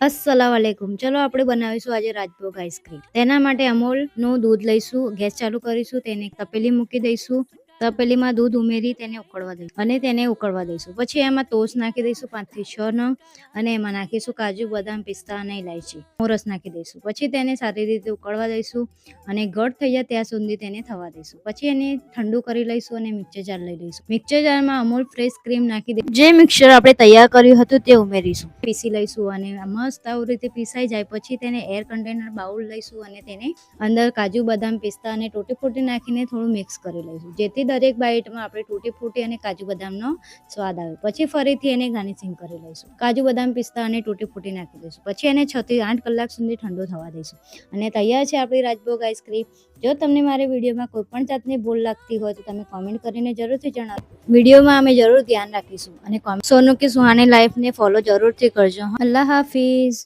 અસ્સલામુઅલૈકુમ. ચલો આપણે બનાવીશું આજે રાજભોગ આઈસ્ક્રીમ. તેના માટે અમૂલનું દૂધ લઈશું, ગેસ ચાલુ કરીશું, તેને એક તપેલી મૂકી દઈશું. તપેલીમાં દૂધ ઉમેરી તેને ઉકળવા દઈશું અને તેને ઉકળવા દઈશું. પછી એમાં ટોસ નાખી દઈશું 5 થી 6 નંગ અને એમાં નાખીશું કાજુ, બદામ, પિસ્તા અને ઇલાયચી. મોરસ નાખી દઈશું. પછી તેને સારી રીતે ઉકળવા દઈશું અને ઘટ થઈ જાય ત્યાં સુધી તેને થવા દઈશું. પછી એને ઠંડુ કરી લઈશું અને મિક્સર જાર લઈ લઈશું. મિક્સર જારમાં અમૂલ ફ્રેશ ક્રીમ નાખી દઈશું. જે મિક્સર આપણે તૈયાર કર્યું હતું તે ઉમેરીશું. પીસી લઈશું અને મસ્ત આવી રીતે પીસાઈ જાય પછી તેને એર કન્ટેનર બાઉલ લઈશું અને તેને અંદર કાજુ, બદામ, પિસ્તા અને તૂટી ફ્રૂટી નાખીને થોડું મિક્સ કરી લઈશું, જેથી દરેક બાઈટમાં આપણે તૂટી ફ્રૂટી અને કાજુ બદામનો સ્વાદ આવે. પછી ફરીથી એને ગાર્નિશિંગ કરી લઈશું. કાજુ, બદામ, પિસ્તા અને તૂટી ફ્રૂટી નાખી દઈશું. પછી એને 6 થી 8 કલાક સુધી ઠંડુ થવા દઈશું અને તૈયાર છે આપણી રાજભોગ આઈસ્ક્રીમ. જો તમને મારી વિડીયોમાં કોઈ પણ જાતની ભૂલ લાગતી હોય તો તમે કોમેન્ટ કરીને જરૂરથી જણાવો. વિડીયોમાં અમે જરૂર ધ્યાન રાખીશું અને સોનુ કી સુહાની લાઈફને ફોલો જરૂરથી કરજો. અલ્લાહ હાફિઝ.